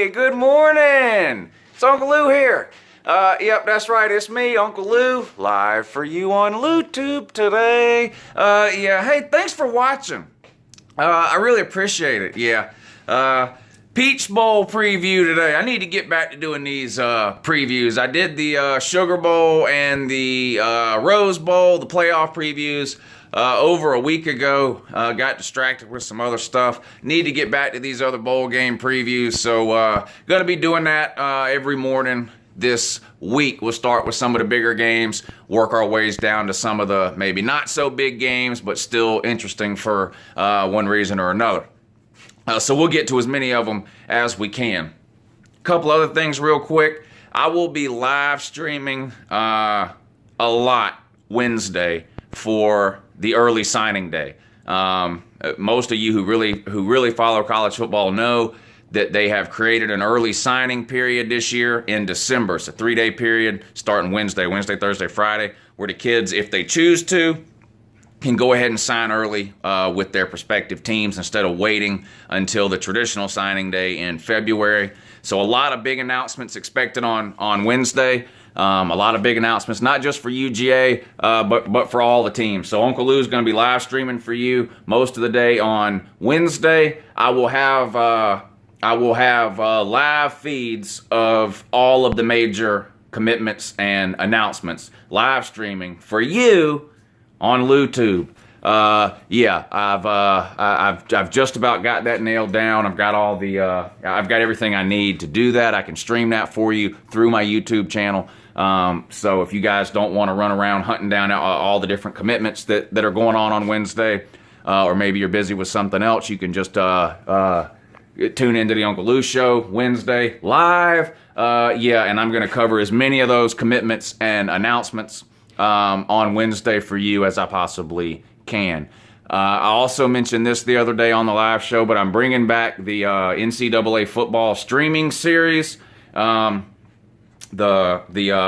Hey, good morning. It's Uncle Lou here. Yep, that's right. It's me, Uncle Lou, live for you on LouTube today. Hey, thanks for watching. I really appreciate it. Peach Bowl preview today. I need to get back to doing these previews. I did the Sugar Bowl and the Rose Bowl, the playoff previews, over a week ago. Got distracted with some other stuff. Need to get back to these other bowl game previews. So gonna be doing that every morning this week. We'll start with some of the bigger games, work our ways down to some of the maybe not so big games, but still interesting for one reason or another. So we'll get to as many of them as we can. A couple other things real quick. I will be live streaming a lot Wednesday for the early signing day. Most of you who really follow college football know that they have created an early signing period this year in December. It's a 3-day period starting Wednesday, Thursday, Friday, where the kids, if they choose to, can go ahead and sign early with their prospective teams instead of waiting until the traditional signing day in February. So a lot of big announcements expected on Wednesday. A lot of big announcements, not just for UGA, but for all the teams. So Uncle Lou's going to be live streaming for you most of the day on Wednesday. I will have live feeds of all of the major commitments and announcements live streaming for you on LouTube. I've just about got that nailed down. I've got all the I've got everything I need to do that. I can stream that for you through my YouTube channel. So if you guys don't want to run around hunting down all the different commitments that are going on Wednesday, or maybe you're busy with something else, you can just tune into the Uncle Lou Show Wednesday live. And I'm going to cover as many of those commitments and announcements on Wednesday for you as I possibly can. I also mentioned this the other day on the live show, but I'm bringing back the NCAA football streaming series, the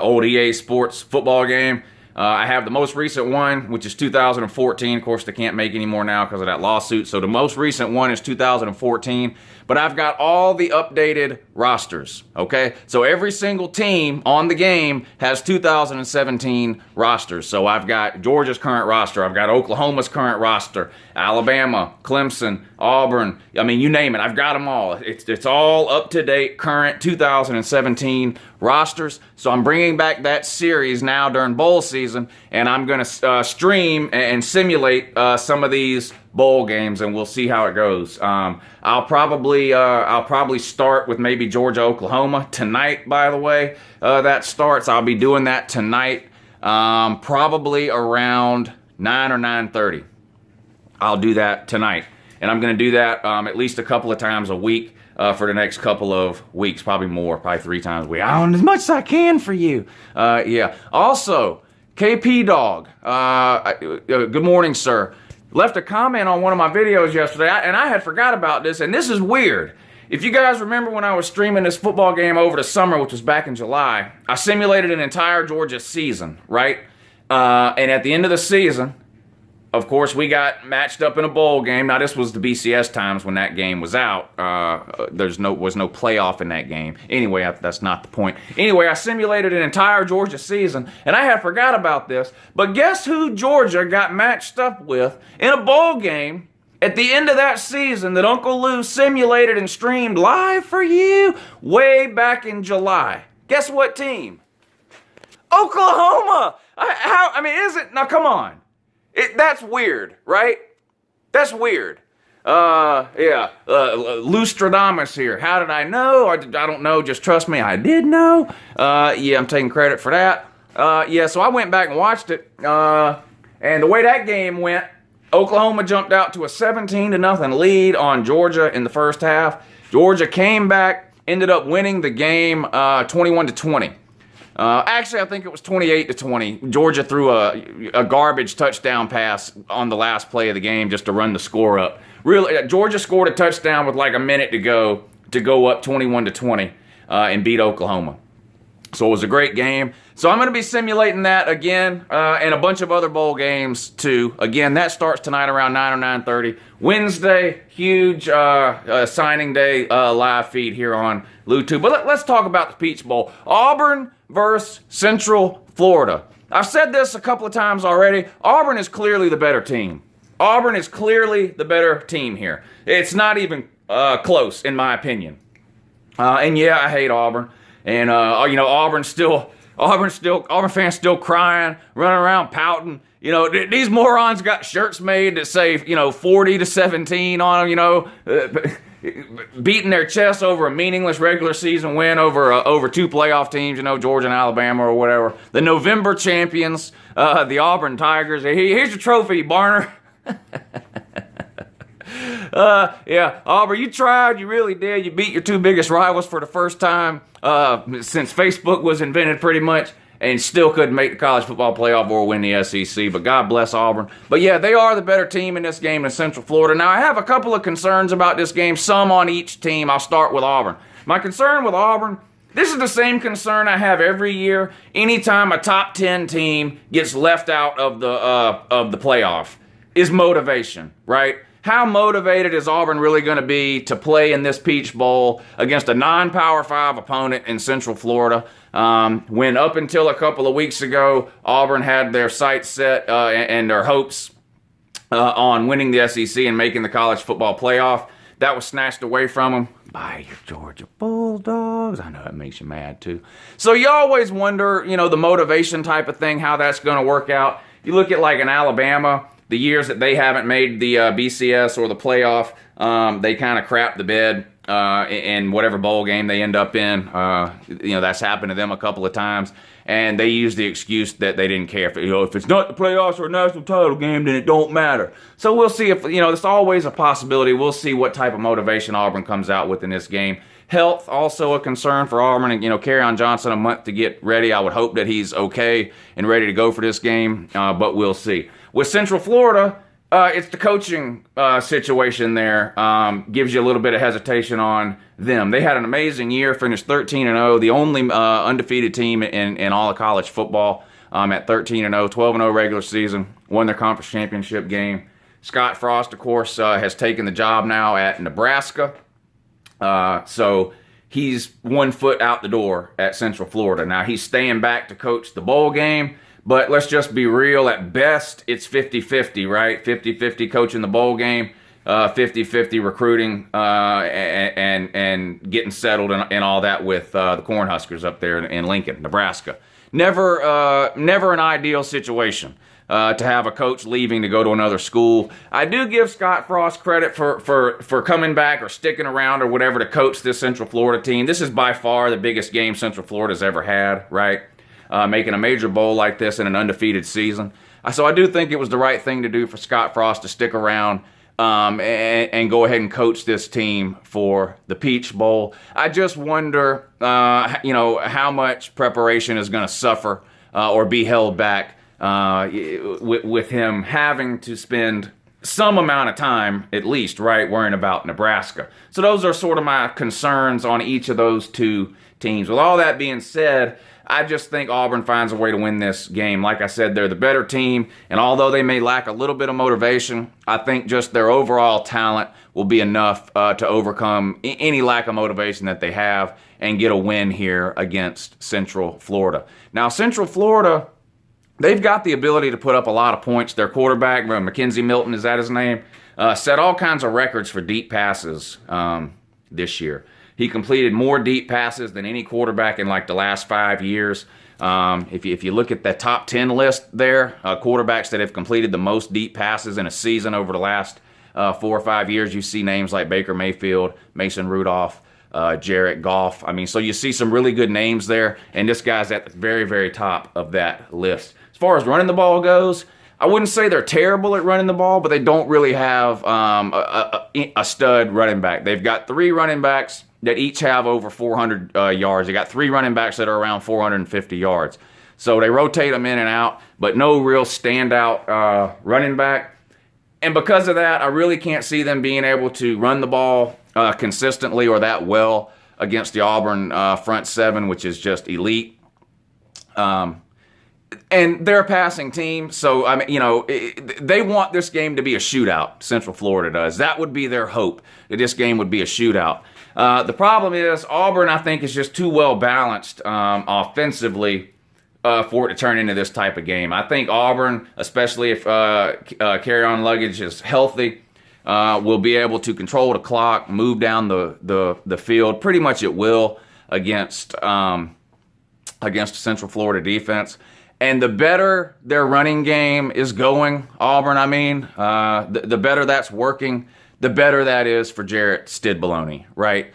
old EA Sports football game. I have the most recent one, which is 2014. Of course, they can't make any more now because of that lawsuit. So the most recent one is 2014. But I've got all the updated rosters, okay? So every single team on the game has 2017 rosters. So I've got Georgia's current roster. I've got Oklahoma's current roster. Alabama, Clemson, Auburn. I mean, you name it. I've got them all. It's all up-to-date, current 2017 rosters. So I'm bringing back that series now during bowl season, and I'm going to stream and simulate some of these bowl games, and we'll see how it goes. I'll probably start with maybe Georgia, Oklahoma tonight. By the way, that starts. I'll be doing that tonight, probably around 9 or 9:30. I'll do that tonight, and I'm going to do that at least a couple of times a week for the next couple of weeks, probably more, probably 3 times a week. I don't as much as I can for you. Also, KP Dog. Good morning, sir. Left a comment on one of my videos yesterday, and I had forgot about this, and this is weird. If you guys remember when I was streaming this football game over the summer, which was back in July, I simulated an entire Georgia season, right? And at the end of the season, of course, we got matched up in a bowl game. Now, this was the BCS times when that game was out. Was no playoff in that game. Anyway, that's not the point. Anyway, I simulated an entire Georgia season, and I had forgot about this. But guess who Georgia got matched up with in a bowl game at the end of that season that Uncle Lou simulated and streamed live for you way back in July? Guess what team? Oklahoma! Is it? Now, come on. That's weird, right? That's weird. Lustradamus here. How did I know? I don't know. Just trust me, I did know. I'm taking credit for that. So I went back and watched it. And the way that game went, Oklahoma jumped out to a 17-0 lead on Georgia in the first half. Georgia came back, ended up winning the game 21-20. Actually, I think it was 28-20. Georgia threw a garbage touchdown pass on the last play of the game just to run the score up. Really, Georgia scored a touchdown with like a minute to go up 21-20 and beat Oklahoma. So it was a great game. So I'm going to be simulating that again and a bunch of other bowl games too. Again, that starts tonight around 9 or 9:30. Wednesday, huge signing day live feed here on YouTube. But let's talk about the Peach Bowl. Auburn versus Central Florida. I've said this a couple of times already. Auburn is clearly the better team. Auburn is clearly the better team here. It's not even close, in my opinion. And yeah, I hate Auburn. And Auburn fans still crying, running around pouting. These morons got shirts made that say 40-17 on them. Beating their chests over a meaningless regular season win over two playoff teams, Georgia and Alabama or whatever. The November champions, the Auburn Tigers. Here's your trophy, Barner. Yeah, Auburn, you tried. You really did. You beat your two biggest rivals for the first time since Facebook was invented, pretty much, and still couldn't make the college football playoff or win the SEC. But God bless Auburn. But yeah, they are the better team in this game than Central Florida. Now, I have a couple of concerns about this game, some on each team. I'll start with Auburn. My concern with Auburn, this is the same concern I have every year anytime a top 10 team gets left out of the playoff, is motivation, right? How motivated is Auburn really going to be to play in this Peach Bowl against a non-Power 5 opponent in Central Florida? When up until a couple of weeks ago, Auburn had their sights set and their hopes on winning the SEC and making the college football playoff. That was snatched away from them by your Georgia Bulldogs. I know that makes you mad too. So you always wonder, the motivation type of thing, how that's going to work out. You look at like an Alabama, the years that they haven't made the BCS or the playoff, they kind of crap the bed in whatever bowl game they end up in. That's happened to them a couple of times. And they use the excuse that they didn't care. If it's not the playoffs or a national title game, then it don't matter. So we'll see if, there's always a possibility. We'll see what type of motivation Auburn comes out with in this game. Health, also a concern for Auburn. And, Kerryon Johnson, a month to get ready. I would hope that he's okay and ready to go for this game, but we'll see. With Central Florida, it's the coaching situation there. Gives you a little bit of hesitation on them. They had an amazing year, finished 13-0, the only undefeated team in all of college football at 13-0, 12-0 regular season, won their conference championship game. Scott Frost, of course, has taken the job now at Nebraska. So he's 1 foot out the door at Central Florida. Now, he's staying back to coach the bowl game. But let's just be real. At best, it's 50-50, right? 50-50 coaching the bowl game, 50-50 recruiting and getting settled and all that with the Cornhuskers up there in Lincoln, Nebraska. Never an ideal situation to have a coach leaving to go to another school. I do give Scott Frost credit for coming back or sticking around or whatever to coach this Central Florida team. This is by far the biggest game Central Florida's ever had, right? Making a major bowl like this in an undefeated season. So I do think it was the right thing to do for Scott Frost to stick around and go ahead and coach this team for the Peach Bowl. I just wonder, how much preparation is going to suffer or be held back with him having to spend some amount of time, at least, right, worrying about Nebraska. So those are sort of my concerns on each of those two teams. With all that being said, I just think Auburn finds a way to win this game. Like I said, they're the better team, and although they may lack a little bit of motivation, I think just their overall talent will be enough to overcome any lack of motivation that they have and get a win here against Central Florida. Now, Central Florida, they've got the ability to put up a lot of points. Their quarterback, Mackenzie Milton, is that his name? Set all kinds of records for deep passes this year. He completed more deep passes than any quarterback in like the last 5 years. If you look at the top 10 list there, quarterbacks that have completed the most deep passes in a season over the last 4 or 5 years, you see names like Baker Mayfield, Mason Rudolph, Jared Goff. So you see some really good names there, and this guy's at the very, very top of that list. As far as running the ball goes, I wouldn't say they're terrible at running the ball, but they don't really have a stud running back. They've got 3 running backs that each have over 400 yards. They got 3 running backs that are around 450 yards. So they rotate them in and out, but no real standout running back. And because of that, I really can't see them being able to run the ball consistently or that well against the Auburn front seven, which is just elite. And they're a passing team, so I mean, they want this game to be a shootout. Central Florida does. That would be their hope, that this game would be a shootout. The problem is Auburn, I think, is just too well balanced offensively for it to turn into this type of game. I think Auburn, especially if carry-on luggage is healthy, will be able to control the clock, move down the field. Pretty much it will against Central Florida defense. And the better their running game is going, Auburn, the better that's working, the better that is for Jarrett Stidbaloney, right?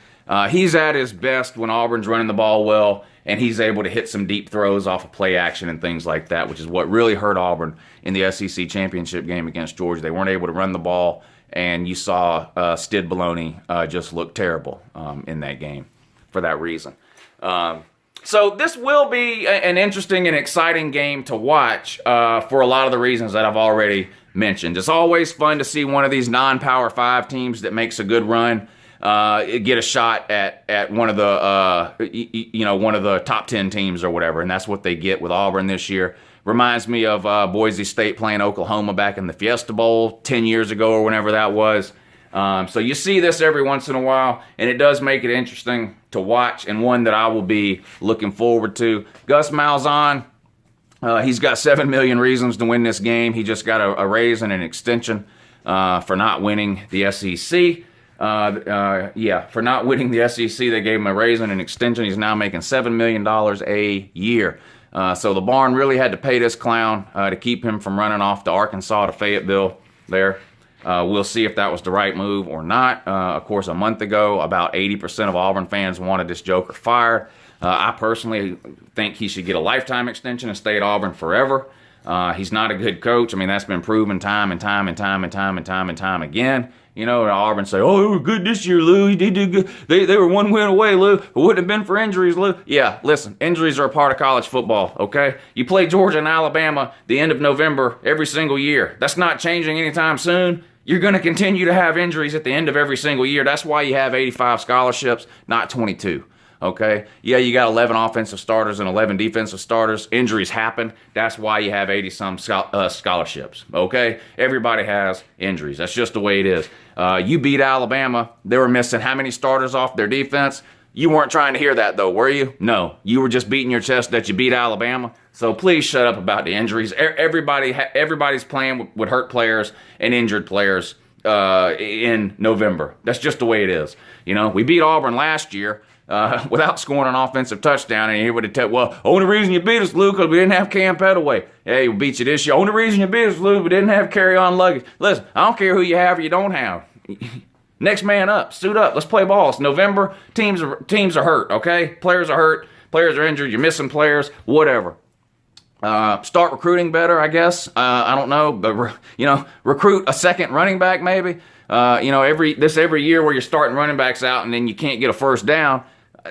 He's at his best when Auburn's running the ball well, and he's able to hit some deep throws off of play action and things like that, which is what really hurt Auburn in the SEC championship game against Georgia. They weren't able to run the ball, and you saw Stidbaloney just look terrible in that game for that reason. So this will be an interesting and exciting game to watch for a lot of the reasons that I've already mentioned. It's always fun to see one of these non-Power 5 teams that makes a good run get a shot at one of the top 10 teams or whatever, and that's what they get with Auburn this year. Reminds me of Boise State playing Oklahoma back in the Fiesta Bowl 10 years ago or whenever that was. So you see this every once in a while, and it does make it interesting to watch, and one that I will be looking forward to. Gus Malzahn, he's got 7 million reasons to win this game. He just got a raise and an extension for not winning the SEC. For not winning the SEC, they gave him a raise and an extension. He's now making $7 million a year. So the barn really had to pay this clown to keep him from running off to Arkansas to Fayetteville there. We'll see if that was the right move or not. Of course, a month ago, about 80% of Auburn fans wanted this joker fired. I personally think he should get a lifetime extension and stay at Auburn forever. He's not a good coach. I mean, that's been proven time and time again. Auburn say, "Oh, they were good this year, Lou. They did good. They were one win away, Lou. It wouldn't have been for injuries, Lou." Yeah, listen, injuries are a part of college football, okay? You play Georgia and Alabama the end of November every single year. That's not changing anytime soon. You're going to continue to have injuries at the end of every single year. That's why you have 85 scholarships, not 22. Okay? Yeah, you got 11 offensive starters and 11 defensive starters. Injuries happen. That's why you have 80-some scholarships. Okay? Everybody has injuries. That's just the way it is. You beat Alabama. They were missing how many starters off their defense? You weren't trying to hear that, though, were you? No. You were just beating your chest that you beat Alabama. So please shut up about the injuries. Everybody's plan would hurt players and injured players in November. That's just the way it is. We beat Auburn last year without scoring an offensive touchdown, and he would have said, "Well, only reason you beat us, Lou, because we didn't have Cam Petaway." Hey, we beat you this year. Only reason you beat us, Lou, we didn't have carry-on luggage. Listen, I don't care who you have or you don't have. Next man up, suit up, let's play ball. It's November. Teams are hurt, okay? Players are hurt. Players are injured. You're missing players. Whatever. Start recruiting better, I guess. I don't know, but recruit a second running back maybe. Every year where you're starting running backs out and then you can't get a first down.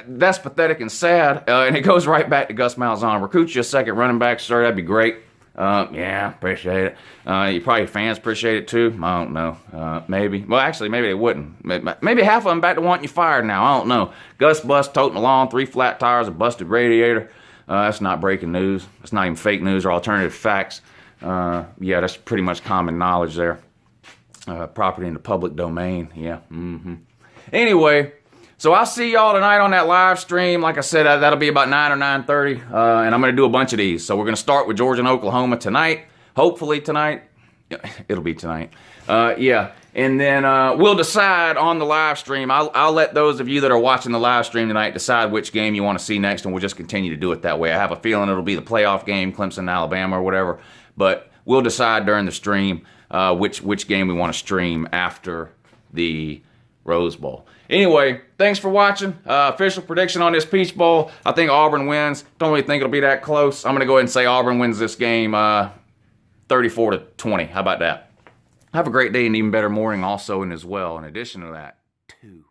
That's pathetic and sad. And it goes right back to Gus Malzahn. Recruit you a second running back, sir. That'd be great. Yeah, appreciate it. You probably fans appreciate it too. I don't know. Maybe. Well, actually, maybe they wouldn't. Maybe half of them back to wanting you fired now. I don't know. Gus bust toting along, 3 flat tires, a busted radiator. That's not breaking news. That's not even fake news or alternative facts. Yeah, that's pretty much common knowledge there. Property in the public domain. Yeah. Anyway, so I'll see y'all tonight on that live stream. Like I said, that'll be about 9 or 9:30, and I'm going to do a bunch of these. So we're going to start with Georgia and Oklahoma tonight. Hopefully tonight. It'll be tonight. Yeah. And then we'll decide on the live stream. I'll let those of you that are watching the live stream tonight decide which game you want to see next, and we'll just continue to do it that way. I have a feeling it'll be the playoff game, Clemson, Alabama, or whatever. But we'll decide during the stream which game we want to stream after the Rose Bowl. Anyway, thanks for watching. Official prediction on this Peach Bowl. I think Auburn wins. Don't really think it'll be that close. I'm going to go ahead and say Auburn wins this game 34-20. How about that? Have a great day and even better morning also and as well. In addition to that, too.